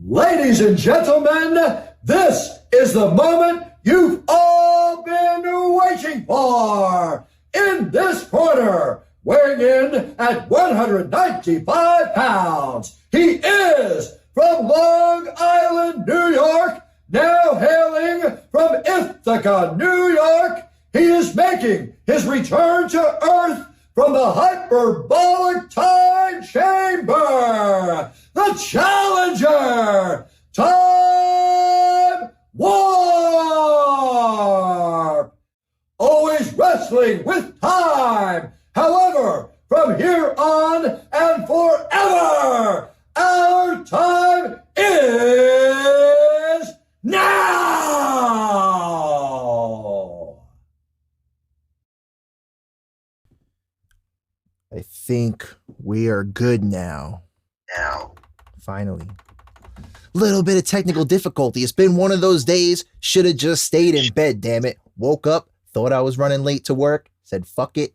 Ladies and gentlemen, this is the moment you've all been waiting for. In this corner, weighing in at 195 pounds, he is from Long Island, New York, now hailing from Ithaca, New York. He is making his return to Earth from the hyperbolic time chamber, the challenger, Time Warp. Always wrestling with time. However, from here on and forever, our time is now. I think we are good now. Finally. Little bit of technical difficulty. It's been one of those days. Should have just stayed in bed, damn it. Woke up, thought I was running late to work, said fuck it.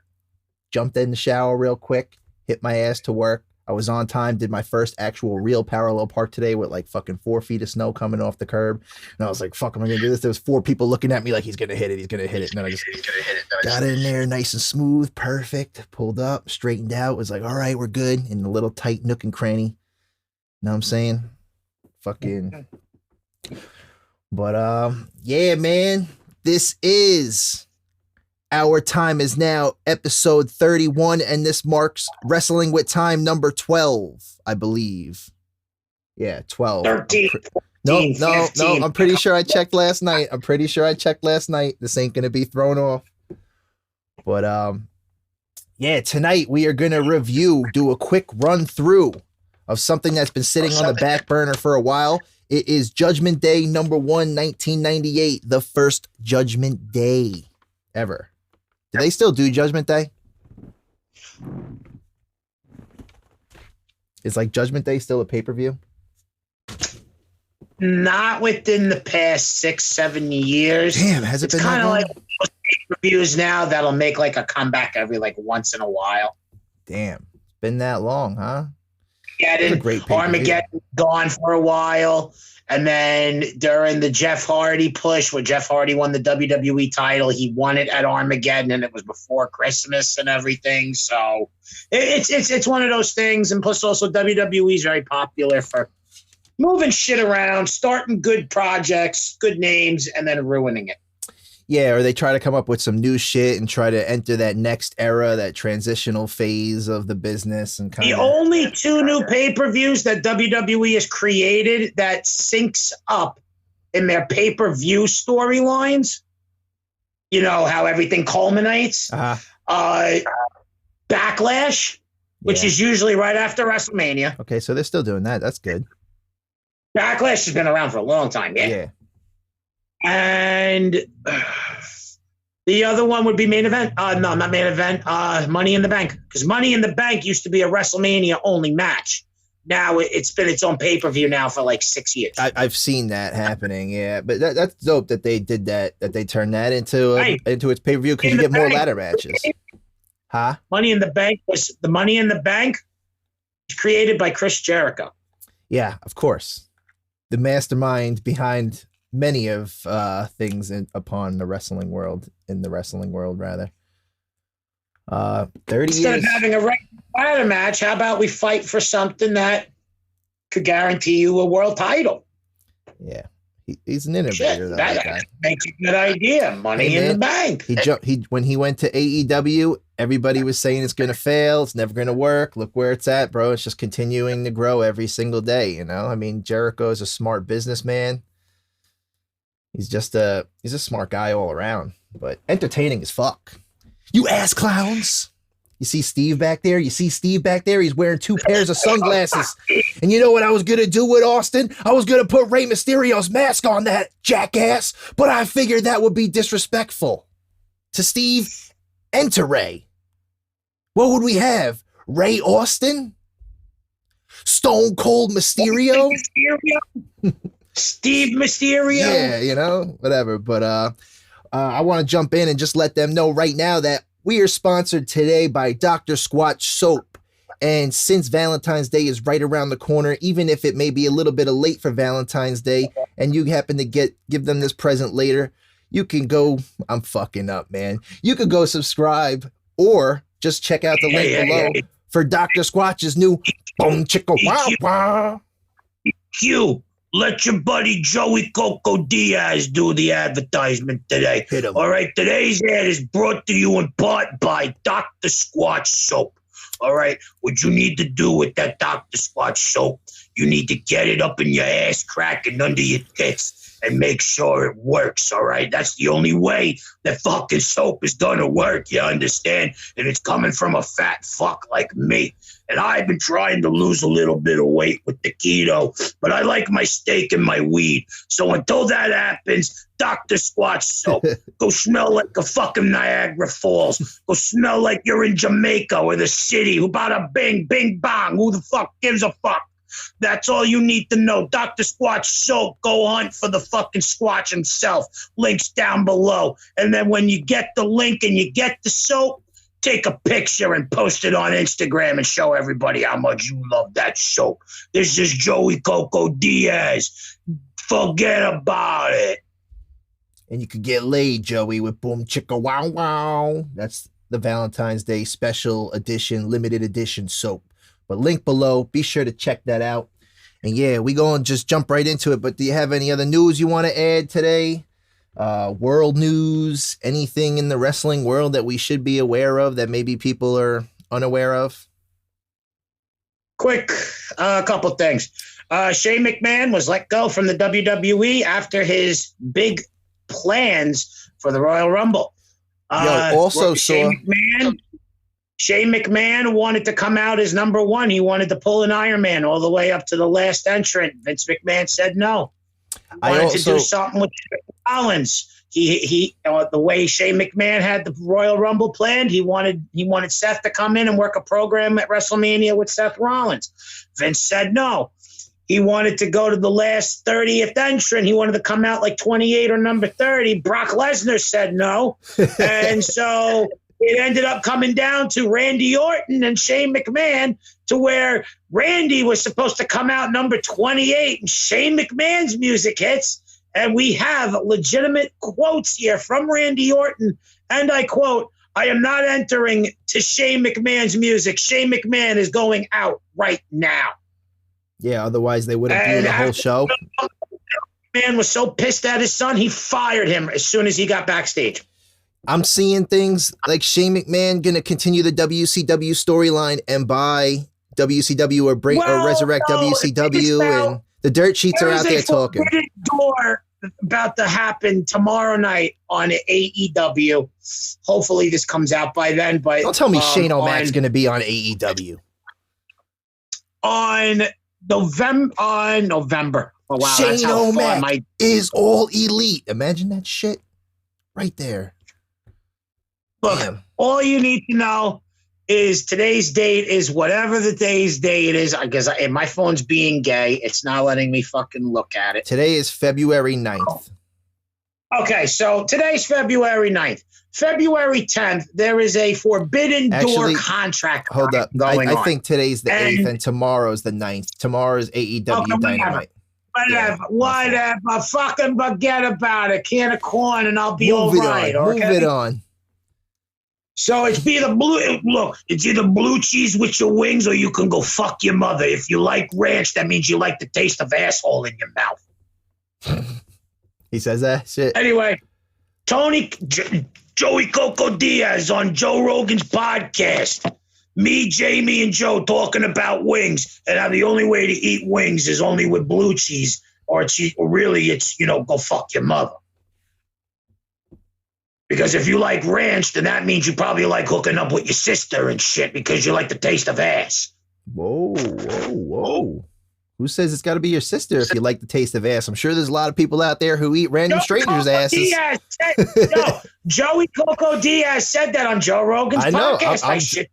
Jumped in the shower real quick, hit my ass to work. I was on time, did my first actual real parallel park today with like fucking 4 feet of snow coming off the curb. And I was like, fuck, am I gonna do this? There was 4 people looking at me like he's gonna hit it. And then I just got in there nice and smooth, perfect, pulled up, straightened out, was like, all right, we're good, in the little tight nook and cranny. Know what I'm saying? Fucking. But yeah, man, this is Our Time Is Now, episode 31, and this marks Wrestling with Time number 12, I believe. Yeah, 12. 13. No, I'm pretty sure I checked last night. This ain't gonna be thrown off. But yeah, tonight we are gonna do a quick run through of something that's been sitting on the back burner for a while. It is Judgment Day number 1, 1998, the first Judgment Day ever. Do they still do Judgment Day? Is like Judgment Day still a pay-per-view? Not within the past 6-7 years. Damn, has it been kind that of long? like most pay-per-views now that'll make like a comeback every like once in a while. Damn, it's been that long, huh? Armageddon gone for a while, and then during the Jeff Hardy push, where Jeff Hardy won the WWE title, he won it at Armageddon, and it was before Christmas and everything. So it's one of those things, and plus also WWE is very popular for moving shit around, starting good projects, good names, and then ruining it. Yeah, or they try to come up with some new shit and try to enter that next era, that transitional phase of the business. And the only 2 new pay-per-views that WWE has created that syncs up in their pay-per-view storylines, you know, how everything culminates. Backlash, which is usually right after WrestleMania. Okay, so they're still doing that. That's good. Backlash has been around for a long time, yeah. And the other one would be main event. No, not main event. Money in the Bank. Because Money in the Bank used to be a WrestleMania only match. Now it's been its own pay-per-view now for like 6 years. I've seen that happening, yeah. But that's dope that they did that they turned that into its pay-per-view because you get more ladder matches. Huh? Money in the Bank was created by Chris Jericho. Yeah, of course. The mastermind behind many of things upon the wrestling world, in the wrestling world, rather. 30 Instead years. of having a regular ladder match, how about we fight for something that could guarantee you a world title? Yeah, he's an innovator. Though, that guy. makes a good idea. Money in the Bank. When he went to AEW, everybody was saying it's gonna fail. It's never gonna work. Look where it's at, bro. It's just continuing to grow every single day. You know, I mean, Jericho is a smart businessman. He's a smart guy all around, but entertaining as fuck. You ass clowns. You see Steve back there? He's wearing 2 pairs of sunglasses. And you know what I was going to do with Austin? I was going to put Rey Mysterio's mask on that jackass, but I figured that would be disrespectful to Steve and to Rey. What would we have? Ray Austin? Stone Cold Mysterio? Steve Mysterio. Yeah, you know, whatever. But I want to jump in and just let them know right now that we are sponsored today by Dr. SQUATCH Soap. And since Valentine's Day is right around the corner, even if it may be a little bit of late for Valentine's Day, and you happen to give them this present later, you can go, I'm fucking up, man. You could go subscribe or just check out the link below for Dr. Squatch's new Boom Chicka Wow Wow. Q, let your buddy Joey Coco Diaz do the advertisement today. Hit him. All right, today's ad is brought to you in part by Dr. Squatch Soap. All right, what you need to do with that Dr. Squatch Soap, you need to get it up in your ass crack and under your tits and make sure it works, all right? That's the only way that fucking soap is gonna work, you understand? And it's coming from a fat fuck like me. And I've been trying to lose a little bit of weight with the keto, but I like my steak and my weed. So until that happens, Dr. Squatch Soap, go smell like a fucking Niagara Falls. Go smell like you're in Jamaica or the city. Who bada bing, bing, bong. Who the fuck gives a fuck? That's all you need to know. Dr. Squatch Soap, go hunt for the fucking Squatch himself. Link's down below. And then when you get the link and you get the soap, take a picture and post it on Instagram and show everybody how much you love that soap. This is Joey Coco Diaz. Forget about it. And you could get laid, Joey, with Boom Chicka Wow Wow. That's the Valentine's Day special edition, limited edition soap. But link below, be sure to check that out. And yeah, we gonna just jump right into it. But do you have any other news you want to add today? World news, anything in the wrestling world that we should be aware of that maybe people are unaware of? Quick, a couple things. Shane McMahon was let go from the WWE after his big plans for the Royal Rumble. Shane McMahon wanted to come out as number one. He wanted to pull an Iron Man all the way up to the last entrant. Vince McMahon said no. Wanted to do something with Rollins. He the way Shane McMahon had the Royal Rumble planned, he wanted Seth to come in and work a program at WrestleMania with Seth Rollins. Vince said no. He wanted to go to the last 30th entrant. He wanted to come out like 28 or number 30. Brock Lesnar said no. And so it ended up coming down to Randy Orton and Shane McMahon, to where Randy was supposed to come out number 28 and Shane McMahon's music hits. And we have legitimate quotes here from Randy Orton. And I quote, "I am not entering to Shane McMahon's music. Shane McMahon is going out right now." Yeah, otherwise they would have blew the whole show. Man was so pissed at his son, he fired him as soon as he got backstage. I'm seeing things like Shane McMahon going to continue the WCW storyline and buy WCW or resurrect WCW, and the dirt sheets are out there talking. Door about to happen tomorrow night on AEW. Hopefully this comes out by then. But don't tell me Shane O'Mac's going to be on AEW on November. Oh, wow, Shane O'Mac is all elite. Imagine that shit right there. Look, all you need to know is today's date is whatever the day's date is. Because my phone's being gay. It's not letting me fucking look at it. Today is February 9th. Okay, so today's February 9th. February 10th, there is a Forbidden Door contract. Hold up. I think today's the 8th and tomorrow's the 9th. Tomorrow's AEW Dynamite. Whatever. Fucking forget about it. Can of corn and I'll be all right. Move it on. So it's either blue cheese with your wings, or you can go fuck your mother. If you like ranch, that means you like the taste of asshole in your mouth. He says that shit. Anyway, Joey Coco Diaz on Joe Rogan's podcast. Me, Jamie, and Joe talking about wings, and how the only way to eat wings is only with blue cheese, or it's go fuck your mother. Because if you like ranch, then that means you probably like hooking up with your sister and shit because you like the taste of ass. Whoa. Who says it's got to be your sister if you like the taste of ass? I'm sure there's a lot of people out there who eat random strangers' asses. Joey Coco Diaz said that on Joe Rogan's podcast.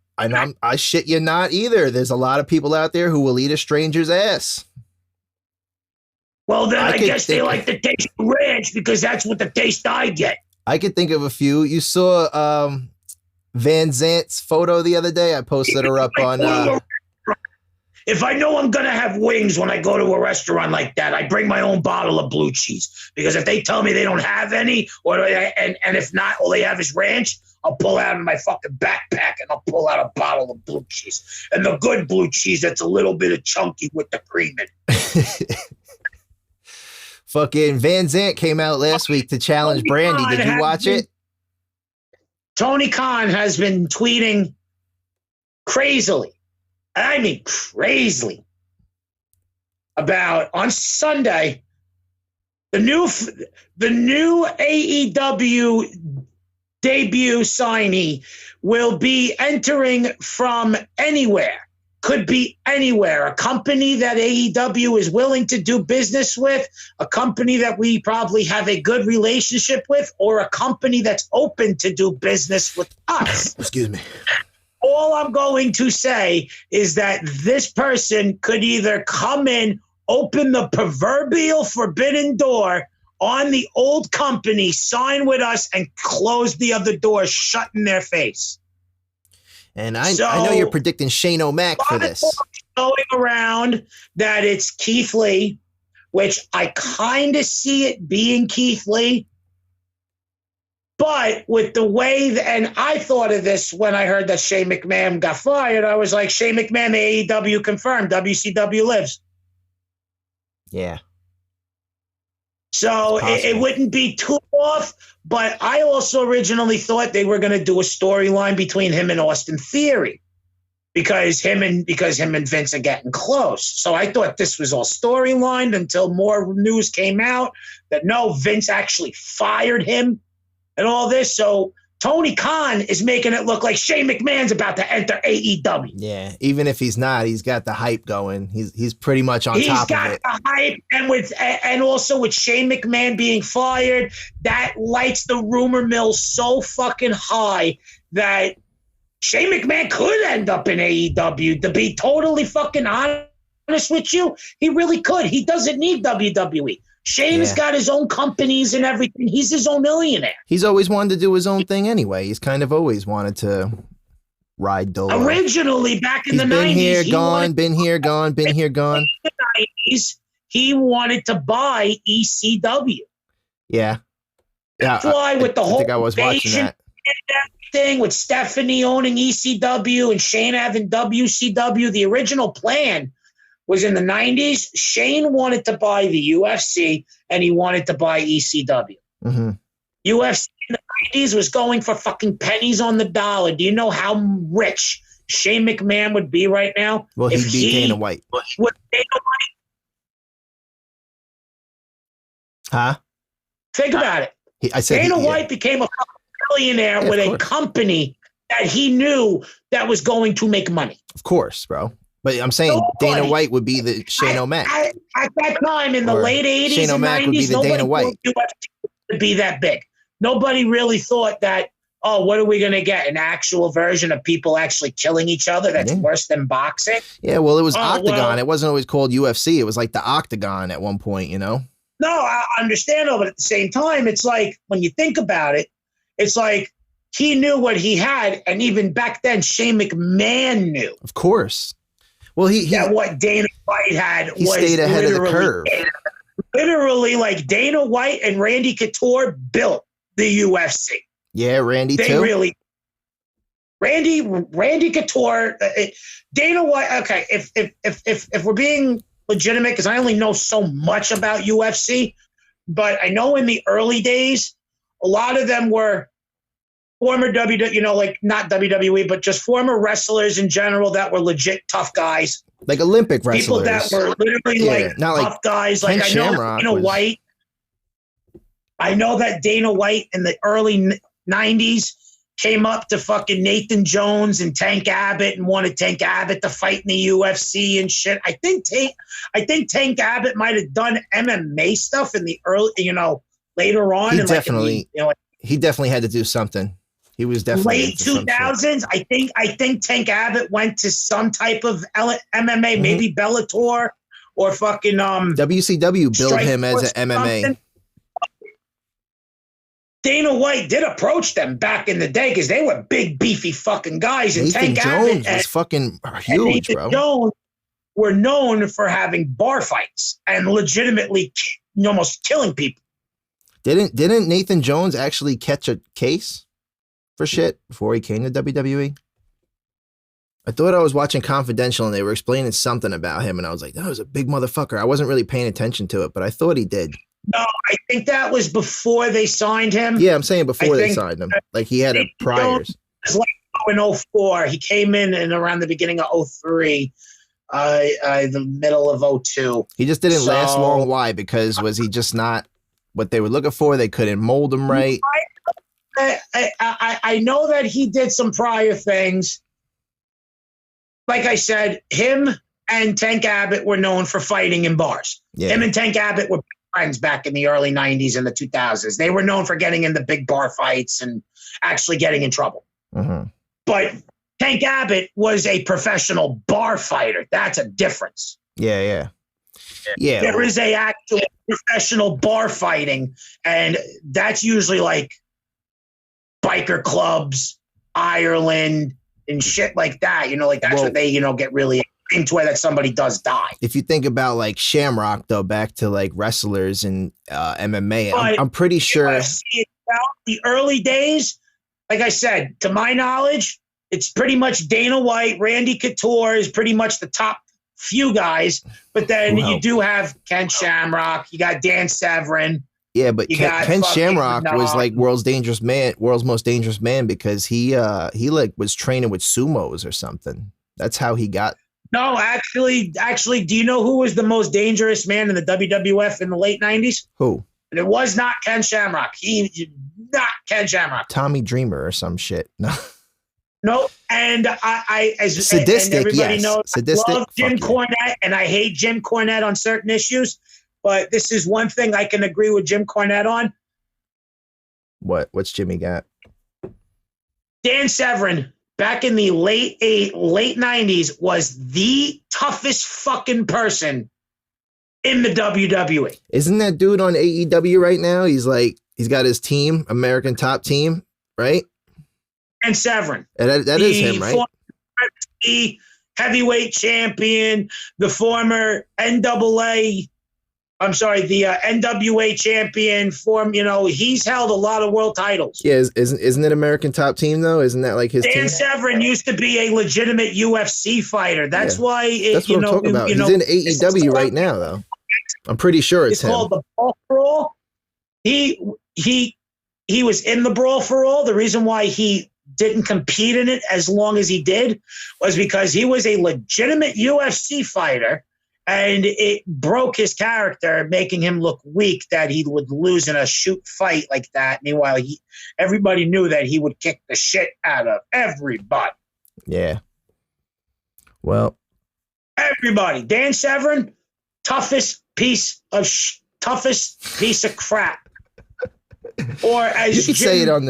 I shit you not either. There's a lot of people out there who will eat a stranger's ass. Well, then I guess they like the taste of ranch because that's what the taste I get. I could think of a few. You saw Van Zant's photo the other day. I posted her up on If I know I'm going to have wings when I go to a restaurant like that, I bring my own bottle of blue cheese. Because if they tell me they don't have any, and if not, all they have is ranch, I'll pull out of my fucking backpack and I'll pull out a bottle of blue cheese. And the good blue cheese that's a little bit of chunky with the cream in it. Fucking Van Zant came out last week to challenge Brandy. Did you watch it? Tony Khan has been tweeting crazily. I mean, crazily. About on Sunday, the new AEW debut signee will be entering from anywhere. Could be anywhere. A company that AEW is willing to do business with, a company that we probably have a good relationship with, or a company that's open to do business with us. Excuse me. All I'm going to say is that this person could either come in, open the proverbial forbidden door on the old company, sign with us, and close the other door, shut in their face. And I know you're predicting Shane O'Mac for this. Going around that it's Keith Lee, which I kind of see it being Keith Lee. But with the way, and I thought of this when I heard that Shane McMahon got fired, I was like, Shane McMahon, the AEW confirmed, WCW lives. Yeah. So it wouldn't be too off, but I also originally thought they were going to do a storyline between him and Austin Theory because him and Vince are getting close. So I thought this was all storylined until more news came out that no, Vince actually fired him and all this. So Tony Khan is making it look like Shane McMahon's about to enter AEW. Yeah, even if he's not, he's got the hype going. He's pretty much on top of it. He's got the hype, and also with Shane McMahon being fired, that lights the rumor mill so fucking high that Shane McMahon could end up in AEW. To be totally fucking honest with you, he really could. He doesn't need WWE. Shane has got his own companies and everything. He's his own millionaire. He's always wanted to do his own thing anyway. He's kind of always wanted to ride Dolo. Originally, back in the 90s. Been here, gone, been here, gone, been here, gone. In the 90s, he wanted to buy ECW. Yeah. That's why with the whole I think I was watching that thing with Stephanie owning ECW and Shane having WCW, the original plan was in the 90s. Shane wanted to buy the UFC and he wanted to buy ECW. Mm-hmm. UFC in the 90s was going for fucking pennies on the dollar. Do you know how rich Shane McMahon would be right now? Well, he'd be Dana White. With Dana White. Huh? Think about it. Dana White became a billionaire with a company that he knew that was going to make money. Of course, bro. But I'm saying Dana White would be the Shane O'Mac. At that time, in the late 80s Shane O'Mac and 90s, would be the Dana White. To be that big. Nobody really thought that, oh, what are we going to get? An actual version of people actually killing each other that's worse than boxing? Yeah, well, it was Octagon. Well, it wasn't always called UFC. It was like the Octagon at one point, you know? No, I understand, but at the same time, it's like, when you think about it, it's like he knew what he had, and even back then, Shane McMahon knew. Of course. Well, what Dana White had was stayed ahead of the curve. Literally, like Dana White and Randy Couture built the UFC. Yeah, Randy they too. Really, Randy Couture, Dana White. Okay, if we're being legitimate, because I only know so much about UFC, but I know in the early days, a lot of them were former WWE, like not WWE, but just former wrestlers in general that were legit tough guys. Like Olympic wrestlers. People that were literally like tough like guys. Like I know Dana White. I know that Dana White in the early 90s came up to fucking Nathan Jones and Tank Abbott and wanted Tank Abbott to fight in the UFC and shit. I think Tank Abbott might have done MMA stuff in the early, later on. He definitely, he definitely had to do something. He was definitely late 2000s. I think Tank Abbott went to some type of MMA, maybe Bellator or fucking WCW billed him as an MMA. Dana White did approach them back in the day because they were big, beefy fucking guys. And Nathan Tank Jones Abbott was fucking huge, bro. Jones were known for having bar fights and legitimately almost killing people. Didn't Nathan Jones actually catch a case for shit before he came to WWE? I thought I was watching Confidential and they were explaining something about him, and I was like, that was a big motherfucker. I wasn't really paying attention to it, but I thought he did. No, I think that was before they signed him. Yeah, I'm saying before they signed him. Like he had a priors. It was like in 04. He came in around the beginning of 03, the middle of 02. He just didn't last long. Why? Because was he just not what they were looking for? They couldn't mold him right. I know that he did some prior things. Like I said, him and Tank Abbott were known for fighting in bars. Yeah. Him and Tank Abbott were friends back in the early 90s and the 2000s. They were known for getting in the big bar fights and actually getting in trouble. Mm-hmm. But Tank Abbott was a professional bar fighter. That's a difference. Yeah. There is a actual professional bar fighting, and that's usually like biker clubs, Ireland, and shit like that. Like that's what they, get really into, it that somebody does die. If you think about like Shamrock, though, back to like wrestlers and MMA, I'm pretty sure. The early days, like I said, to my knowledge, it's pretty much Dana White, Randy Couture is pretty much the top few guys. But then you do have Ken Shamrock, you got Dan Severn. Yeah, but Ken Shamrock was like world's most dangerous man because he like was training with sumos or something. That's how he got. No, actually, do you know who was the most dangerous man in the WWF in the late 90s? Who? And it was not Ken Shamrock. Not Ken Shamrock. Tommy Dreamer or some shit. No. No, and as Sadistic, and everybody yes. knows, Sadistic, I love Jim Cornette, and I hate Jim Cornette on certain issues. But this is one thing I can agree with Jim Cornette on. What's Jimmy got? Dan Severn, back in the late 90s, was the toughest fucking person in the WWE. Isn't that dude on AEW right now? He's got his team, American Top Team, right? And Severn. And that is him, right? The heavyweight champion, the former NWA champion. He's held a lot of world titles. Yeah, isn't it American Top Team though? Isn't that like his team? Dan Severn used to be a legitimate UFC fighter. That's why. That's what I'm talking about. He's in AEW right now, though. I'm pretty sure it's him. Called the Brawl for All. He was in the Brawl for All. The reason why he didn't compete in it as long as he did was because he was a legitimate UFC fighter. And it broke his character, making him look weak, that he would lose in a shoot fight like that. Meanwhile, everybody knew that he would kick the shit out of everybody. Yeah. Well. Everybody. Dan Severn, toughest piece of crap. Or as you can say it on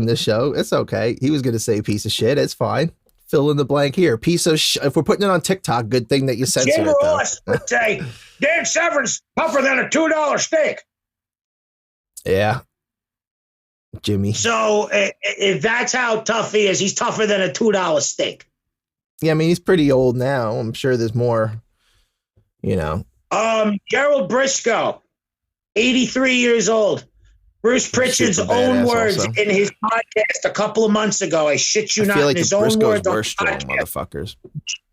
this show. It's okay. He was going to say piece of shit. It's fine. Fill in the blank here. Piece of if we're putting it on TikTok, good thing that you censored Jim it. Ross would say, Dan Severn's tougher than a $2 steak. Yeah. Jimmy. So if that's how tough he is, he's tougher than a $2 steak. Yeah, I mean, he's pretty old now. I'm sure there's more, Gerald Briscoe, 83 years old. Bruce Pritchard's own words also in his podcast a couple of months ago. I shit you not. Feel like in his the own Briscoes words were strong motherfuckers.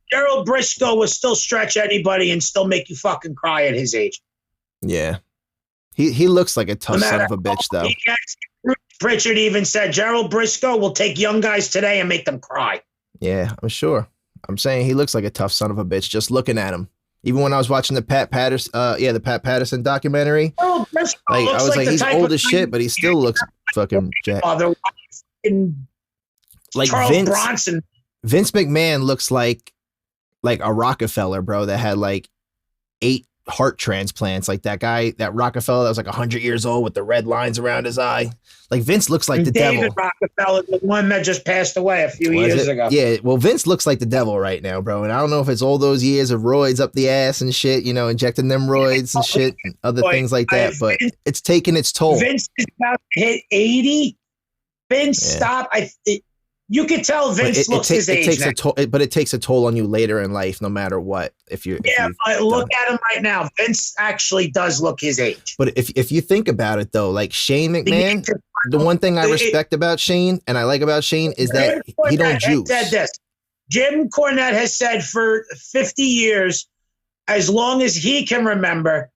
Gerald Briscoe will still stretch anybody and still make you fucking cry at his age. Yeah. He looks like a tough son of a bitch, though. Bruce Pritchard even said Gerald Briscoe will take young guys today and make them cry. Yeah, I'm sure. I'm saying he looks like a tough son of a bitch just looking at him. Even when I was watching the Pat Patterson documentary, I was like he's old as shit, but he still looks fucking jacked. Like Charles Bronson. Vince McMahon looks like a Rockefeller, bro, that had like 8 heart transplants. Like that guy, that Rockefeller that was like 100 years old with the red lines around his eye. Like Vince looks like the devil. David Rockefeller, the one that just passed away a few years ago. Yeah, well, Vince looks like the devil right now, bro. And I don't know if it's all those years of roids up the ass and shit, injecting them roids and shit and other things like that. But it's taking its toll. Vince is about to hit 80. Vince, stop. You could tell Vince looks his age. But it takes a toll on you later in life, no matter what. But look at him right now. Vince actually does look his age. But if you think about it, though, like Shane McMahon, the one thing I respect about Shane and I like about Shane is that he don't juice. Said this. Jim Cornette has said for 50 years, as long as he can remember,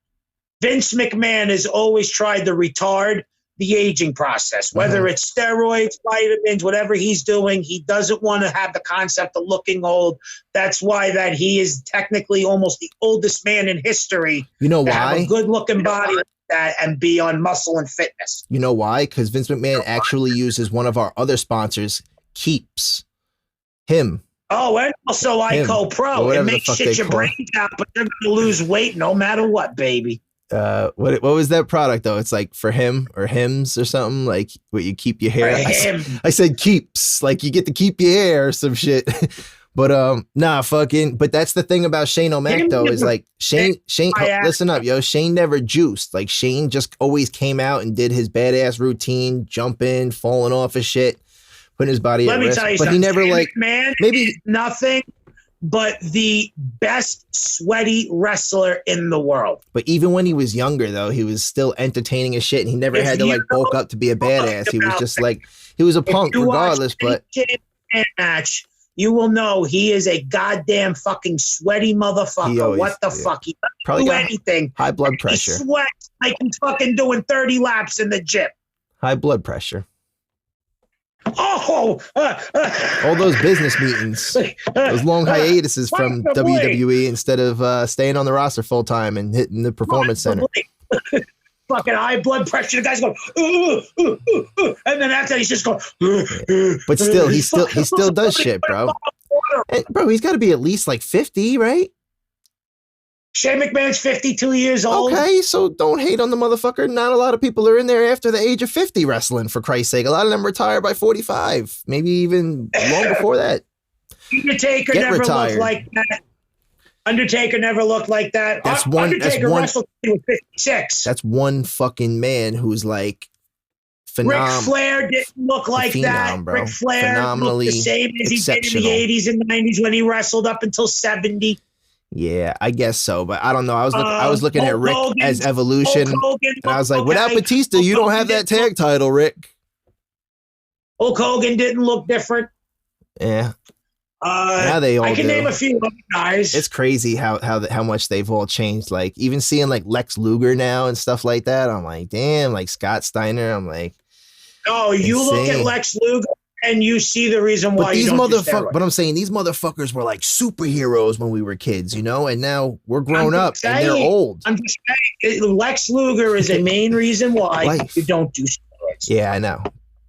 Vince McMahon has always tried to retard the aging process, whether it's steroids, vitamins, whatever he's doing. He doesn't want to have the concept of looking old. That's why that he is technically almost the oldest man in history. You know why? Have a good looking body like that and be on muscle and fitness. You know why? Because Vince McMahon actually uses one of our other sponsors, Keeps. Him. Oh, and also ICO Pro. It makes shit your brains out, but you're going to lose weight no matter what, baby. What was that product though? It's like for him or hims or something, like what you keep your hair. I said keeps, like you get to keep your hair or some shit. But but that's the thing about Shane O'Mac though, is like Shane listen up, yo. Shane never juiced. Like Shane just always came out and did his badass routine, jumping, falling off his shit, putting his body at risk. But he never maybe nothing but the best sweaty wrestler in the world. But even when he was younger, though, he was still entertaining as shit, and he never had to like bulk up to be a badass. He was just like, he was a punk regardless. But match, you will know he is a goddamn fucking sweaty motherfucker. What the fuck? He doesn't probably do anything. High blood pressure. He sweats like he's fucking doing 30 laps in the gym. High blood pressure. All those business meetings, those long hiatuses from WWE instead of staying on the roster full time and hitting the performance center. Fucking high blood pressure. The guy's going, and then after that, he's just going. But still, he still does shit, bro. And, bro, he's got to be at least like 50, right? Shane McMahon's 52 years old. Okay, so don't hate on the motherfucker. Not a lot of people are in there after the age of 50 wrestling, for Christ's sake. A lot of them retire by 45, maybe even long before that. Undertaker never looked like that. Undertaker never looked like that. Undertaker wrestled when he was 56. That's one fucking man who's like phenomenal. Ric Flair didn't look like that. Bro. Ric Flair looked the same as he did in the 80s and 90s when he wrestled up until 70. Yeah, I guess so, but I don't know. I was looking at Rick as Evolution, and I was like, without Batista, you don't have that tag title, Rick. Hulk Hogan didn't look different. Yeah. Now they all I can do. name a few other guys. It's crazy how much they've all changed. Like even seeing like Lex Luger now and stuff like that. I'm like, damn, like Scott Steiner. I'm like, oh, you look at Lex Luger and you see the reason why these motherfuckers. But I'm saying these motherfuckers were like superheroes when we were kids, you know, and now we're grown up and they're old. I'm just saying, Lex Luger is a main reason why you don't do steroids. Yeah, I know,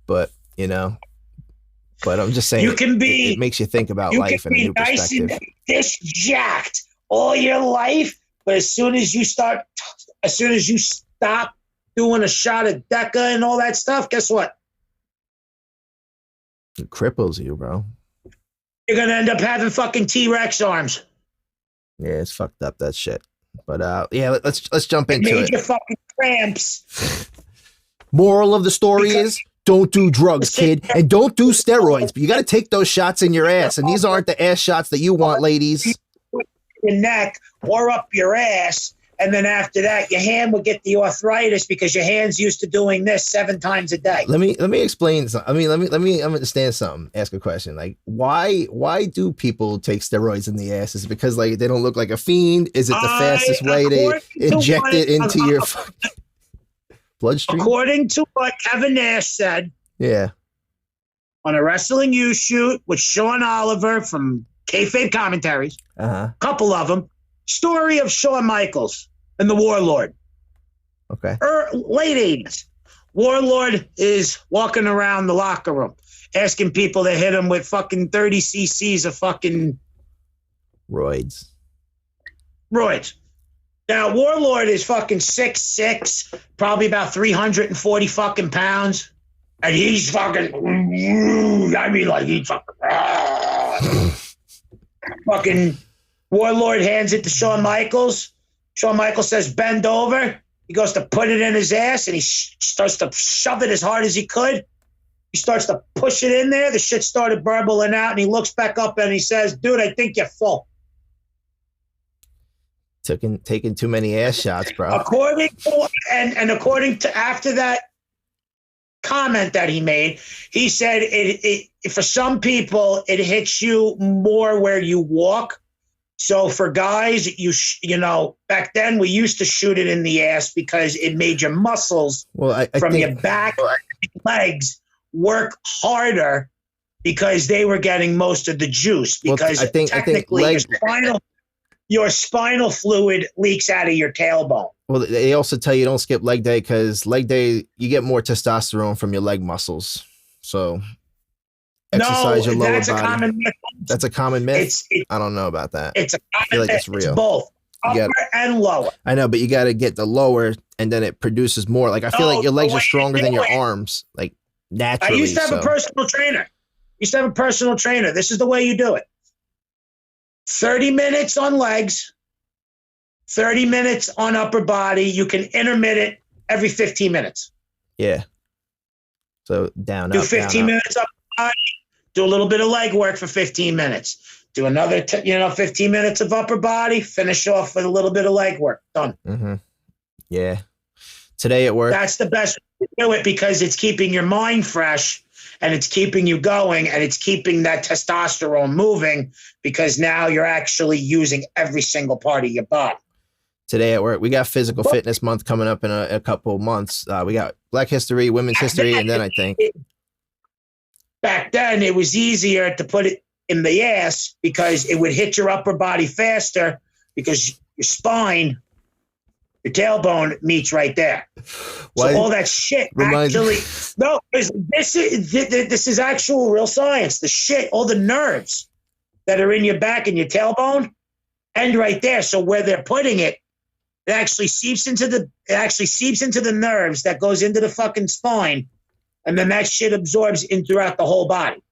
but you know. But I'm just saying, you can be. It makes you think about life in a new perspective. And this jacked all your life, but as soon as you stop doing a shot of Deca and all that stuff, guess what? It cripples you, bro. You're gonna end up having fucking T-Rex arms. Yeah, it's fucked up, that shit. But yeah, let's jump into it. Major fucking cramps. Moral of the story is, don't do drugs, kid, and don't do steroids. But you got to take those shots in your ass, and these aren't the ass shots that you want, ladies. Your neck or up your ass, and then after that, your hand will get the arthritis because your hand's used to doing this 7 times a day. Let me explain something. I mean, let me understand something. Ask a question. Like, why do people take steroids in the ass? Is it because like they don't look like a fiend? Is it the fastest way to inject it into your bloodstream? According to what Kevin Nash said, yeah, on a Wrestling U shoot with Sean Oliver from Kayfabe Commentaries, a couple of them, story of Shawn Michaels and the Warlord. Okay. Late 80s. Warlord is walking around the locker room, asking people to hit him with fucking 30 cc's of fucking roids. Now, Warlord is fucking 6'6", probably about 340 fucking pounds. And he's fucking, I mean, like, he's fucking, fucking Warlord hands it to Shawn Michaels. Shawn Michaels says, bend over. He goes to put it in his ass, and he starts to shove it as hard as he could. He starts to push it in there. The shit started burbling out, and he looks back up and he says, dude, I think you're full. Taking too many ass shots, bro. According to after that comment that he made, he said it for some people it hits you more where you walk. So for guys, you know, back then we used to shoot it in the ass because it made your muscles from your back and legs work harder because they were getting most of the juice. Because technically your spinal fluid leaks out of your tailbone. Well, they also tell you don't skip leg day because leg day, you get more testosterone from your leg muscles. So exercise your lower body. Common myth. That's a common myth. I don't know about that. It's a common I feel like myth. it's real. It's both upper and lower. I know, but you got to get the lower and then it produces more. Like I feel like your legs are stronger than your arms, like naturally. I used to have a personal trainer. This is the way you do it. 30 minutes on legs, 30 minutes on upper body. You can intermittent every 15 minutes. Yeah. So down, do up, 15 down, minutes up body, do a little bit of leg work for 15 minutes. Do another 15 minutes of upper body, finish off with a little bit of leg work. Done. Mm-hmm. Yeah. Today at work. That's the best way to do it because it's keeping your mind fresh. And it's keeping you going, and it's keeping that testosterone moving because now you're actually using every single part of your body. Today at work, we got Physical Fitness Month coming up in a couple of months. We got Black History, Women's History, and then I think back then it was easier to put it in the ass because it would hit your upper body faster because your spine, your tailbone meets right there. Why? So all that shit actually no, this is actual real science. The shit, all the nerves that are in your back and your tailbone end right there. So where they're putting it, it actually seeps into the nerves that goes into the fucking spine, and then that shit absorbs in throughout the whole body.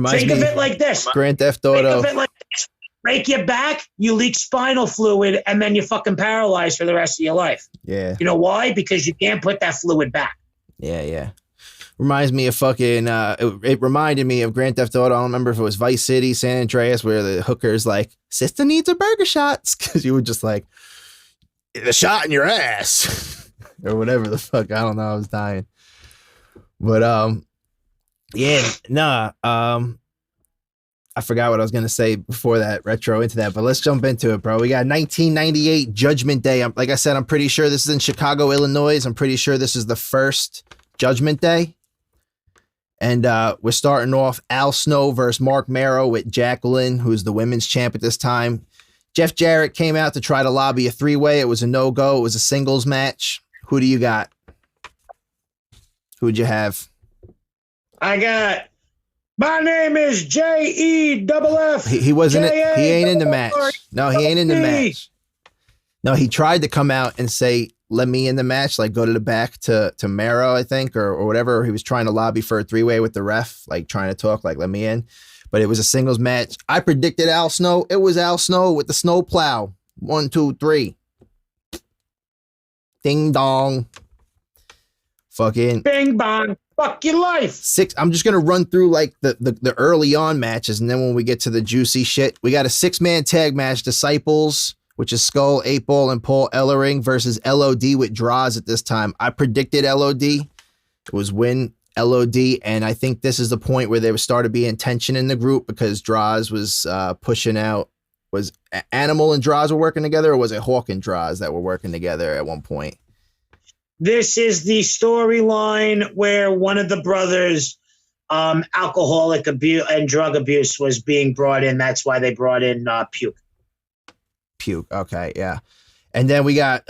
Think of it like this. Grand Theft Auto. Think of it like this. Break your back, you leak spinal fluid, and then you're fucking paralyzed for the rest of your life. Yeah. You know why? Because you can't put that fluid back. Yeah. Reminds me of fucking, it reminded me of Grand Theft Auto. I don't remember if it was Vice City, San Andreas, where the hooker's like, sister needs a burger shots. Because you were just like, the shot in your ass. Or whatever the fuck. I don't know. I was dying. But, I forgot what I was going to say before that, retro into that, but let's jump into it, bro. We got 1998 Judgment Day. Like I said, I'm pretty sure this is in Chicago, Illinois. I'm pretty sure this is the first Judgment Day. And we're starting off Al Snow versus Mark Mero with Jacqueline, who's the women's champ at this time. Jeff Jarrett came out to try to lobby a three-way. It was a no-go. It was a singles match. Who do you got? Who'd you have? I got... My name is JEFF. He wasn't. He ain't in the match. No, he ain't in the match. No, he tried to come out and say, "Let me in the match." Like go to the back to Mero, I think, or whatever. He was trying to lobby for a three-way with the ref, like trying to talk, like "Let me in." But it was a singles match. I predicted Al Snow. It was Al Snow with the snow plow. 1, 2, 3. Ding dong. Fucking bing bong. Fuck your life. 6. I'm just gonna run through like the early on matches, and then when we get to the juicy shit, we got a 6-man tag match: Disciples, which is Skull, 8-Ball, and Paul Ellering versus LOD with Draws at this time. I predicted LOD. It was win LOD, and I think this is the point where there started being tension in the group because Draws was pushing out. Was Animal and Draws were working together, or was it Hawk and Draws that were working together at one point? This is the storyline where one of the brothers, alcoholic abuse and drug abuse, was being brought in. That's why they brought in Puke. Puke, okay, yeah. And then we got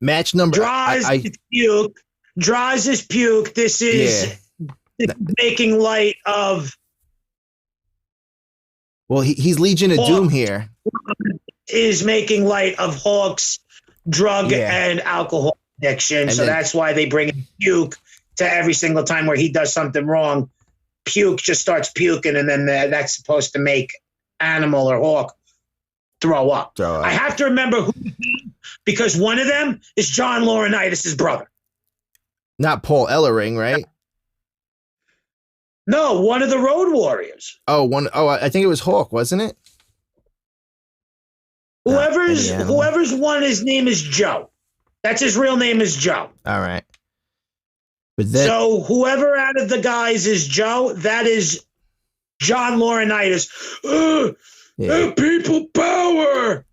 match number. Draws is Puke. Draws is Puke. This is making light of. Well, he's Legion of Doom here. Is making light of Hawk's drug and alcohol addiction, and so that's why they bring in Puke to every single time where he does something wrong. Puke just starts puking, and then that's supposed to make Animal or Hawk throw up. I have to remember who, because one of them is John Laurinaitis' brother. Not Paul Ellering, right? No, one of the Road Warriors. Oh, I think it was Hawk, wasn't it? Whoever's won, his name is Joe. That's his real name is Joe. All right. But then, so whoever out of the guys is Joe, that is John Laurinaitis. People power.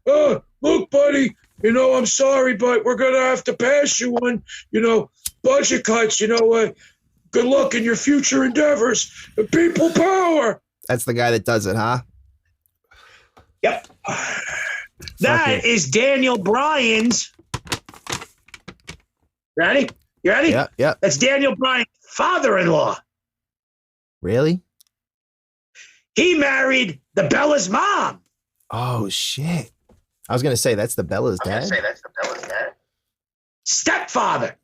Look, buddy, I'm sorry, but we're going to have to pass you on, budget cuts, good luck in your future endeavors. People power. That's the guy that does it, huh? Yep. That is Daniel Bryan's. Ready? You ready? Yeah. That's Daniel Bryan's father-in-law. Really? He married the Bella's mom. Oh, shit. I was going to say, that's the Bella's dad? Stepfather.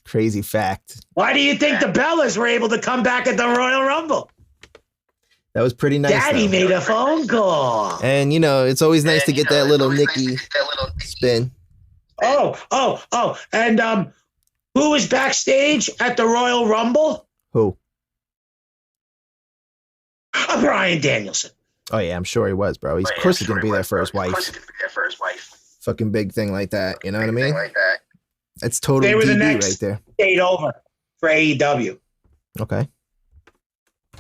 Crazy fact. Why do you think the Bellas were able to come back at the Royal Rumble? That was pretty nice. Daddy made a phone call. And, it's always nice to get that little Nikki spin. Oh. And who was backstage at the Royal Rumble? Who? Bryan Danielson. Oh, yeah, I'm sure he was, bro. Of course he's going to be there for his wife. Fucking big thing like that. You know what I mean? That's totally they were the DB next right there. Stayed over for AEW. Okay.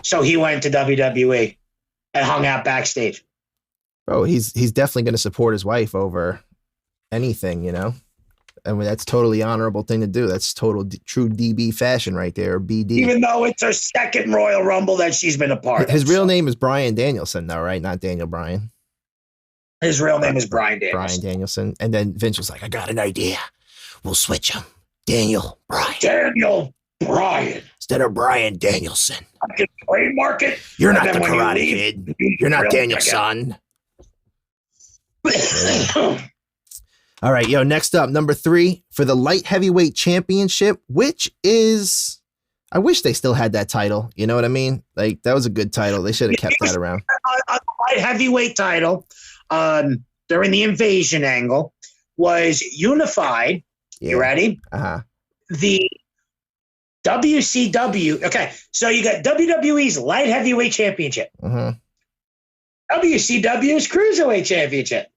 So he went to WWE and hung out backstage. Bro, he's definitely going to support his wife over anything, I mean, that's totally honorable thing to do. That's total true DB fashion right there, or BD. Even though it's her second Royal Rumble that she's been a part of. His real name is Bryan Danielson, though, right? Not Daniel Bryan. His real name is Bryan Danielson. Bryan Danielson. And then Vince was like, I got an idea. We'll switch him. Daniel Bryan. Daniel Bryan. Instead of Bryan Danielson. I can trademark it. You're not the Karate Kid. You're not Daniel's son. All right, next up, number 3 for the light heavyweight championship, which is, I wish they still had that title. You know what I mean? Like, that was a good title. They should have kept that around. A light heavyweight title during the invasion angle was unified. Yeah. You ready? Uh-huh. The WCW. Okay, so you got WWE's light heavyweight championship. WCW's cruiserweight championship.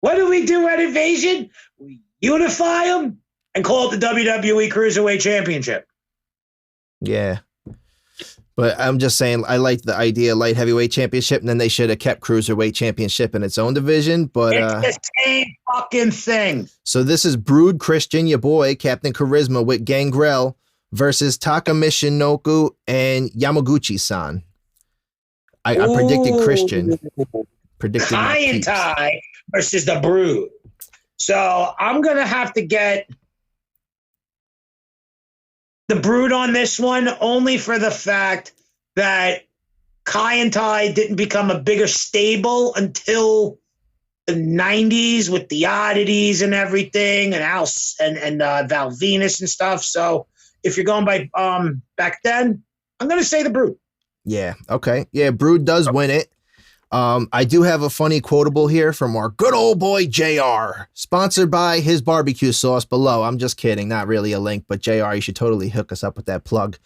What do we do at Invasion? We unify them and call it the WWE Cruiserweight Championship. Yeah. But I'm just saying, I like the idea of light heavyweight championship, and then they should have kept cruiserweight championship in its own division. But it's the same fucking thing. So this is Brood Christian, your boy, Captain Charisma with Gangrel versus Taka Michinoku and Yamaguchi-san. I predicted Christian. Predicted Kai and Ty versus the Brood. So I'm going to have to get the Brood on this one, only for the fact that Kai and Ty didn't become a bigger stable until the 90s with the oddities and everything, and Val Venus and stuff. So if you're going by back then, I'm going to say the Brood. Yeah. Okay. Yeah. Brood does win it. I do have a funny quotable here from our good old boy JR, sponsored by his barbecue sauce below. I'm just kidding, not really a link, but JR, you should totally hook us up with that plug.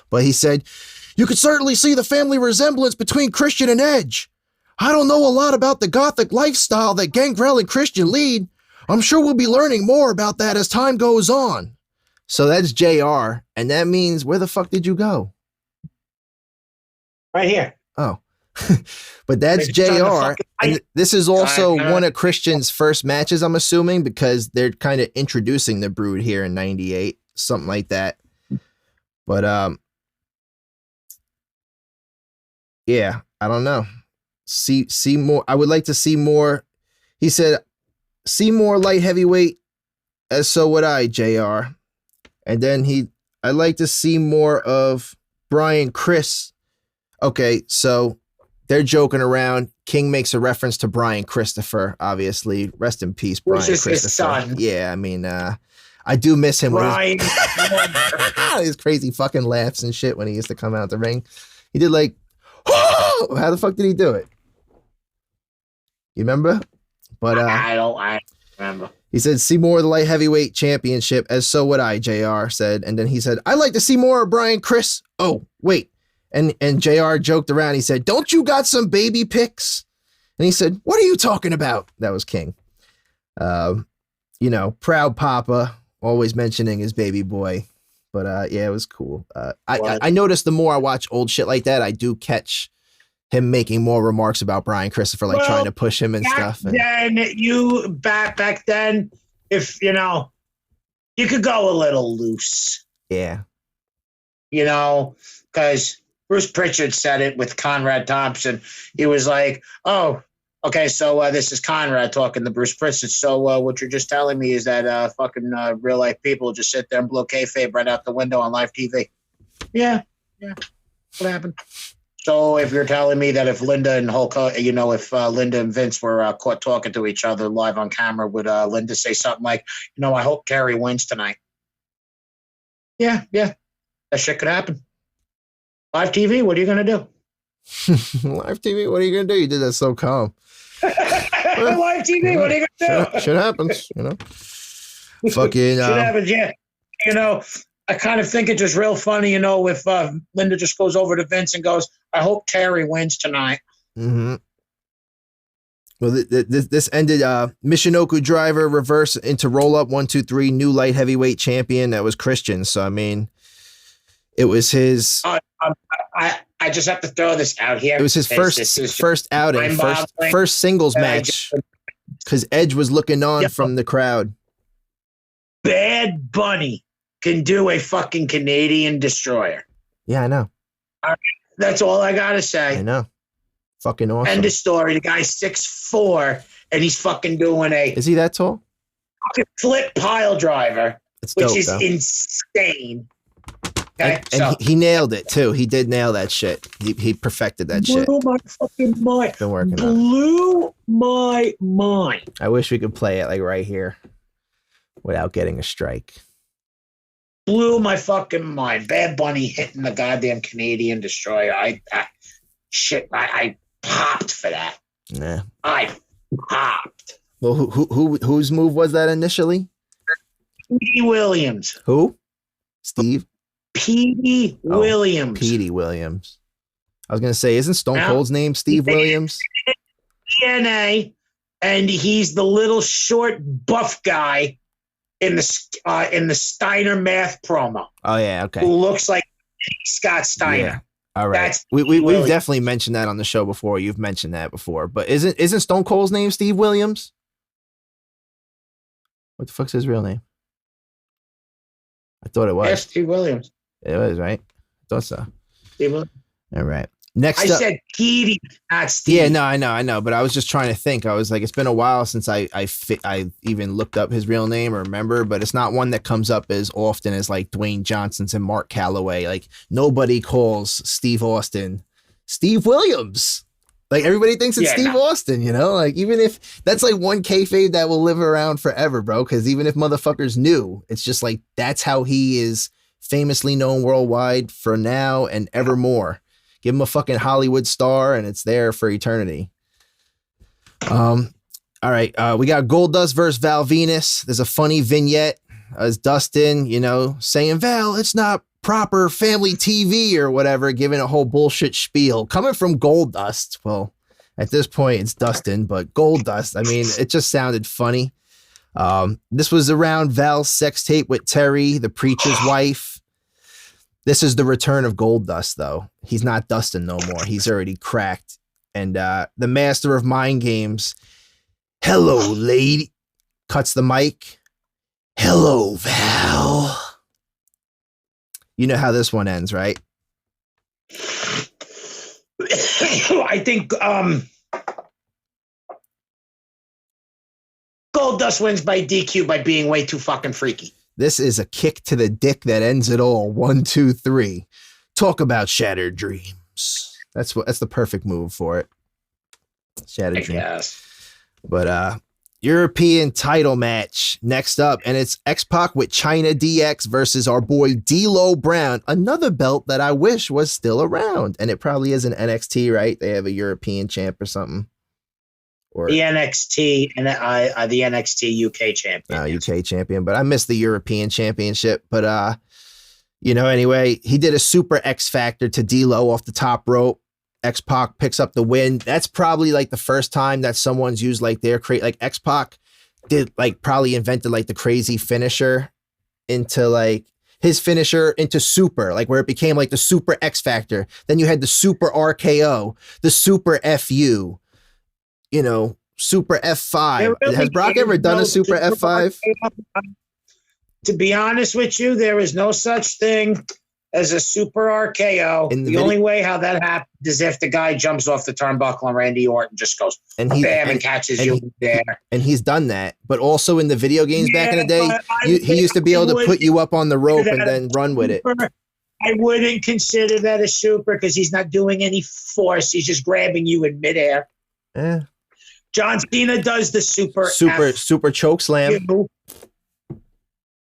But he said, "You could certainly see the family resemblance between Christian and Edge. I don't know a lot about the gothic lifestyle that Gangrel and Christian lead. I'm sure we'll be learning more about that as time goes on." So that's JR, and that means, where the fuck did you go? Right here. Oh. But that's JR, and this is also one of Christian's first matches, I'm assuming, because they're kind of introducing the Brood here in 98, something like that. But yeah, I don't know. See more. I would like to see more. He said, "See more light heavyweight." As so would I, JR. And then I'd like to see more of Brian Chris. Okay, so they're joking around. King makes a reference to Brian Christopher, obviously. Rest in peace, Brian Christopher. His son. Yeah, I mean, I do miss him. Brian. His crazy fucking laughs and shit when he used to come out the ring. He did like, oh! How the fuck did he do it? You remember? But Remember? He said, see more of the light heavyweight championship, as so would I, JR said. And then he said, I'd like to see more of Brian Chris. Oh, wait. And JR joked around. He said, don't you got some baby pics? And he said, what are you talking about? That was King. You know, proud papa, always mentioning his baby boy. But yeah, it was cool. I noticed the more I watch old shit like that, I do catch him making more remarks about Brian Christopher, like trying to push him and stuff. Then back then, if you know, you could go a little loose. Yeah. You know, because Bruce Pritchard said it with Conrad Thompson. He was like, "Oh, okay, so this is Conrad talking to Bruce Pritchard. So what you're just telling me is that fucking real life people just sit there and blow kayfabe right out the window on live TV." Yeah. What happened? So if you're telling me that if Linda and Hulk, if Linda and Vince were caught talking to each other live on camera, would Linda say something like, I hope Kerry wins tonight? Yeah. That shit could happen. Live TV, what are you going to do? Live TV, what are you going to do? You did that so calm. Live TV, what are you going to do? Shit happens, Fucking. Shit happens, yeah. I kind of think it's just real funny, if Linda just goes over to Vince and goes, I hope Terry wins tonight. Mm-hmm. Well, this ended Michinoku driver reverse into roll up 1, 2, 3 new light heavyweight champion. That was Christian. So, I mean, it was his. I just have to throw this out here. It was his first outing, first singles match because Edge was looking on from the crowd. Bad Bunny can do a fucking Canadian destroyer. Yeah, I know. All right, that's all I gotta say. I know. Fucking awesome. End of story. The guy's 6'4", and he's fucking doing a. Is he that tall? Flip pile driver, dope, which is though. Insane. Okay, and he nailed it too. He did nail that shit. He perfected that shit. Blew my fucking mind. Been working on. Blew my mind. I wish we could play it like right here, without getting a strike. Blew my fucking mind. Bad Bunny hitting the goddamn Canadian destroyer. I popped for that. Yeah. I popped. Well, whose move was that initially? Petey Williams. Who? Steve? Petey Williams. Petey Williams. I was gonna say, isn't Stone Cold's name Steve Williams? DNA, and he's the little short buff guy in the Steiner math promo. Oh yeah, okay. Who looks like Scott Steiner. Yeah. All right. We've definitely mentioned that on the show before. You've mentioned that before. But isn't Stone Cold's name Steve Williams? What the fuck's his real name? I thought it was. Yes, Steve Williams. It was, right? I thought so. Steve Williams. All right. Next I said Petey, not Steve. Yeah, no, I know. But I was just trying to think. I was like, it's been a while since I even looked up his real name or remember, but it's not one that comes up as often as like Dwayne Johnson's and Mark Calloway. Like nobody calls Steve Austin Steve Williams. Like everybody thinks it's Steve Austin, like even if that's like one kayfabe that will live around forever, bro. Cause even if motherfuckers knew, it's just like, that's how he is famously known worldwide for now and evermore. Give him a fucking Hollywood star and it's there for eternity. All right. We got Goldust versus Val Venus. There's a funny vignette as Dustin, saying, Val, it's not proper family TV or whatever, giving a whole bullshit spiel coming from Goldust. Well, at this point it's Dustin, but Goldust, I mean, it just sounded funny. This was around Val's sex tape with Terry, the preacher's wife. This is the return of Goldust, though. He's not Dustin no more. He's already cracked. And the master of mind games, hello, lady, cuts the mic. Hello, Val. You know how this one ends, right? I think Goldust wins by DQ by being way too fucking freaky. This is a kick to the dick that ends it all. 1, 2, 3. Talk about shattered dreams. That's the perfect move for it. Shattered dreams. Yes. But European title match next up, and it's X-Pac with China DX versus our boy D'Lo Brown. Another belt that I wish was still around, and it probably is an NXT, right? They have a European champ or something. Or the NXT and the NXT UK champion. UK champion, but I missed the European championship. But anyway, he did a super X Factor to D'Lo off the top rope. X-Pac picks up the win. That's probably like the first time that someone's used like their X-Pac did like probably invented like the crazy finisher into like his finisher into super, like where it became like the super X Factor. Then you had the super RKO, the super FU, super F5. Really Has Brock ever done a super F5? To be honest with you, there is no such thing as a super RKO. The only way how that happens is if the guy jumps off the turnbuckle and Randy Orton just goes and catches you there. And he's done that. But also in the video games back in the day, he used to be able to put you up on the rope and then run with it. I wouldn't consider that a super because he's not doing any force. He's just grabbing you in midair. John Cena does the super choke slam.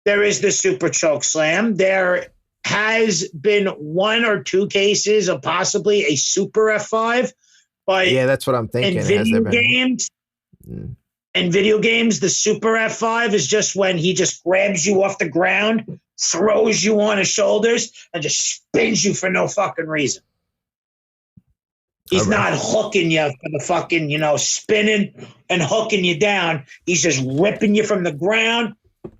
There is the super choke slam. There has been 1 or 2 cases of possibly a super F5, but yeah, that's what I'm thinking. In video games, the super F5 is just when he just grabs you off the ground, throws you on his shoulders, and just spins you for no fucking reason. He's not hooking you for the fucking, spinning and hooking you down. He's just ripping you from the ground,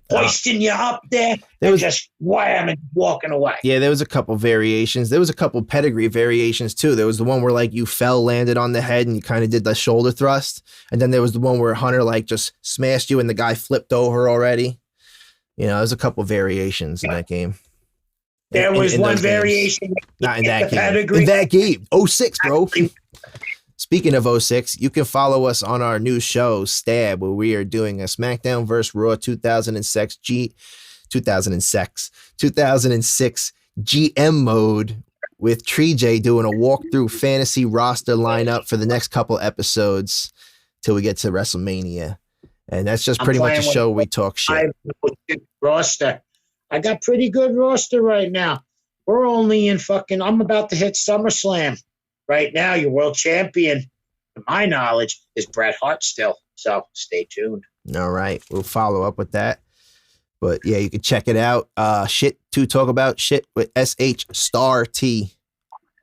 hoisting you up there and just wham and walking away. Yeah, there was a couple variations. There was a couple pedigree variations too. There was the one where like you fell, landed on the head, and you kind of did the shoulder thrust. And then there was the one where Hunter like just smashed you and the guy flipped over already. There's a couple variations in that game. There was one variation. Not in that game. Pedigree. In that game. 06, bro. Speaking of 06, you can follow us on our new show, Stab, where we are doing a SmackDown vs. Raw 2006 GM mode with Tree J doing a walkthrough fantasy roster lineup for the next couple episodes till we get to WrestleMania. And that's just pretty much a show where we talk shit. Roster. I got pretty good roster right now. We're only in I'm about to hit SummerSlam. Right now, your world champion, to my knowledge, is Bret Hart still. So stay tuned. All right. We'll follow up with that. But yeah, you can check it out. Shit to talk about shit with SH star T.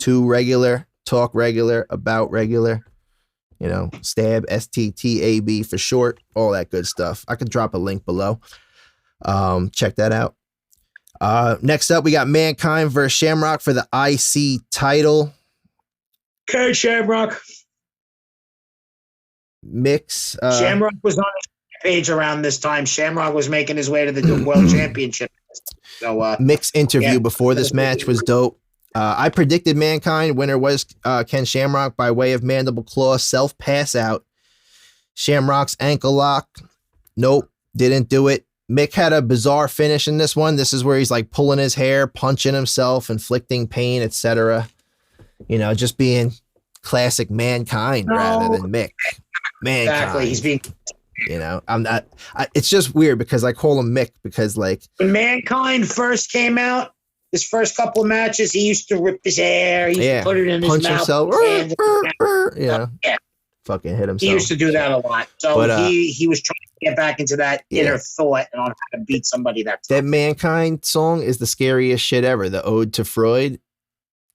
To regular, talk regular, about regular. Stab, STTAB for short, all that good stuff. I could drop a link below. Check that out. Next up, we got Mankind versus Shamrock for the IC title. Okay, Shamrock. Mix. Shamrock was on his page around this time. Shamrock was making his way to the World Championship. So, Mix interview before this match was dope. I predicted Mankind. Winner was Ken Shamrock by way of mandible claw self pass out. Shamrock's ankle lock. Nope, didn't do it. Mick had a bizarre finish in this one. This is where he's like pulling his hair, punching himself, inflicting pain, etc. Just being classic Mankind rather than Mick. Mankind. Exactly. He's being. I'm not. It's just weird because I call him Mick because like when Mankind first came out, his first couple of matches, he used to rip his hair. He used to put it in his mouth. Punch himself. Fucking hit himself. He used to do that a lot. So he was trying to get back into that inner thought and on how to beat somebody that time. That Mankind song is the scariest shit ever. The Ode to Freud.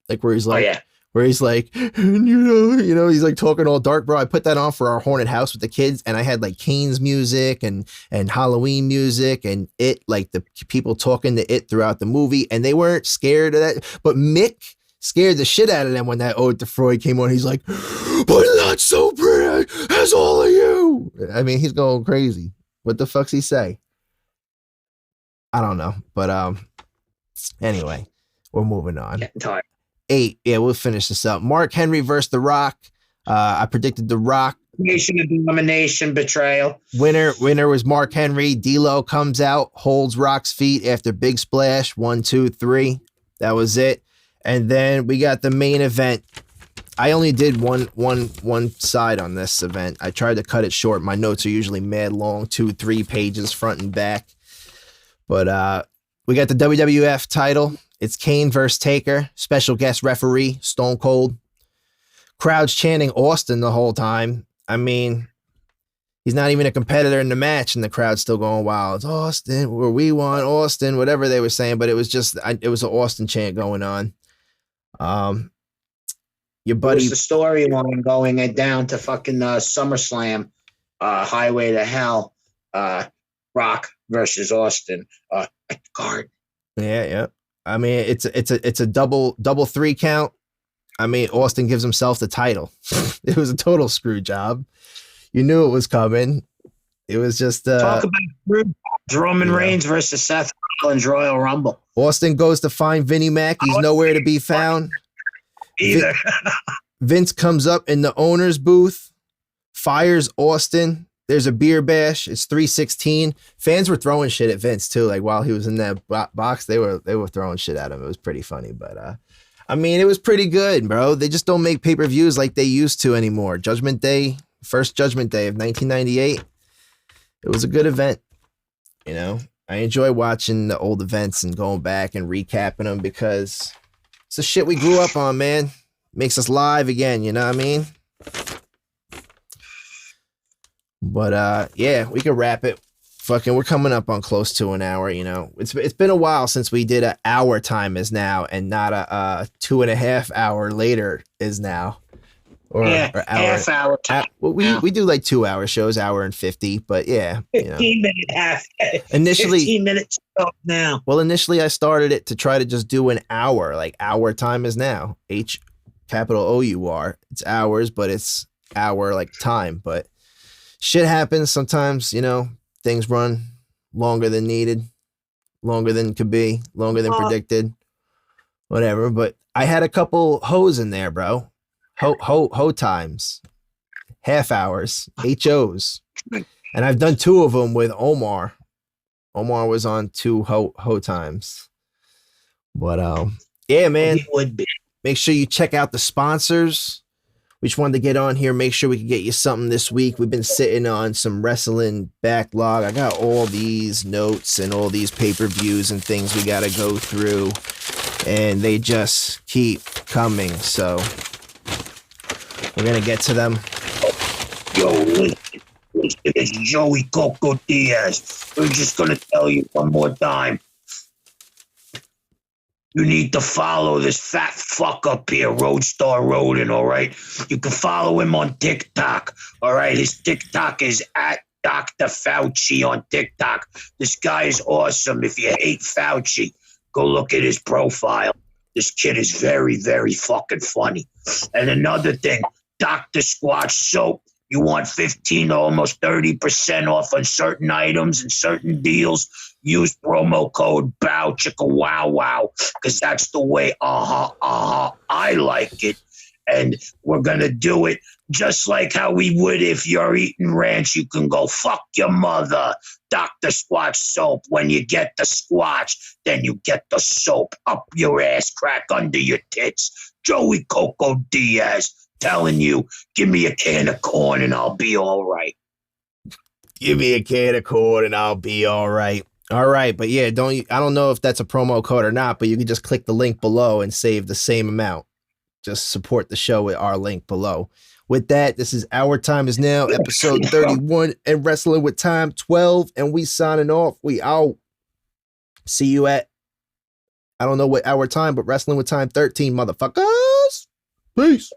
Like where he's like, he's like, he's like talking all dark, bro. I put that on for our haunted house with the kids, and I had like Kane's music and Halloween music and it, like the people talking to it throughout the movie, and they weren't scared of that. But Mick scared the shit out of them when that Ode to Freud came on. He's like, but not so pretty as all of you. I mean, he's going crazy. What the fuck's he say? I don't know, but anyway, we're moving on. Getting tired. 8. Yeah, we'll finish this up. Mark Henry versus The Rock. I predicted The Rock. Nation of Domination betrayal. Winner was Mark Henry. D'Lo comes out, holds Rock's feet after big splash. 1, 2, 3. That was it. And then we got the main event. I only did one side on this event. I tried to cut it short. My notes are usually mad long, 2-3 pages front and back. But we got the WWF title. It's Kane versus Taker. Special guest referee, Stone Cold. Crowds chanting Austin the whole time. I mean, He's not even a competitor in the match, and the crowd's still going wild. It's Austin, or we want Austin, whatever they were saying, but it was just it was an Austin chant going on. Your buddy, It was the storyline going down to fucking SummerSlam, Highway to Hell, Rock versus Austin at the Garden. yeah. I mean, it's a double 3 count. I mean, Austin gives himself the title. It was a total screw job. You knew it was coming. It was just talk about Roman Reigns versus Seth Rollins Royal Rumble. Austin goes to find Vinnie Mac. He's nowhere to be found. Either. Vince comes up in the owner's booth, fires Austin. There's a beer bash. It's 3:16. Fans were throwing shit at Vince too. Like while he was in that box, they were throwing shit at him. It was pretty funny, but I mean, it was pretty good, bro. They just don't make pay-per-views like they used to anymore. Judgment Day, first Judgment Day of 1998. It was a good event. You know, I enjoy watching the old events and going back and recapping them because it's the shit we grew up on, man. Makes us live again, you know what I mean? But yeah, we can wrap it. Fucking, we're coming up on close to an hour, you know. It's been a while since we did our time is now and not a 2.5 hour later is now. Or hour. Half hour time. Well, we do like 2 hour shows, hour and 50, but yeah. 15-minute half. Initially 15 minutes now. Well, initially I started it to try to just do an hour, like our time is now. HOUR. It's hours, but it's hour like time. But shit happens sometimes, you know, things run longer than needed, longer than could be, longer than predicted, whatever. But I had a couple hoes in there, bro. Ho times, half hours, HOs. And I've done 2 of them with Omar. Omar was on 2 ho times. But yeah, man. He would be. Make sure you check out the sponsors. We just wanted to get on here, make sure we can get you something this week. We've been sitting on some wrestling backlog. I got all these notes and all these pay-per-views and things we got to go through, and they just keep coming. So we're going to get to them. Yo, listen, it's Joey Coco Diaz. We're just going to tell you one more time. You need to follow this fat fuck up here, RoadStar Rhoden, all right? You can follow him on TikTok, all right? His TikTok is at Dr. Fauci on TikTok. This guy is awesome. If you hate Fauci, go look at his profile. This kid is very, very fucking funny. And another thing, Dr. SQUATCH soap. You want 15 to almost 30% off on certain items and certain deals. Use promo code BOW Chicka Wow Wow, because that's the way I like it. And we're going to do it just like how we would if you're eating ranch. You can go fuck your mother. Dr. SQUATCH soap. When you get the SQUATCH, then you get the soap up your ass crack under your tits. Joey Coco Diaz telling you, give me a can of corn and I'll be all right. Give me a can of corn and I'll be all right. All right, but yeah, I don't know if that's a promo code or not, but you can just click the link below and save the same amount. Just support the show with our link below. With that, this is Our Time Is Now, episode 31, and Wrestling with Time 12, and we signing off. We out. See you at, I don't know what our time, but Wrestling with Time 13, motherfuckers. Peace.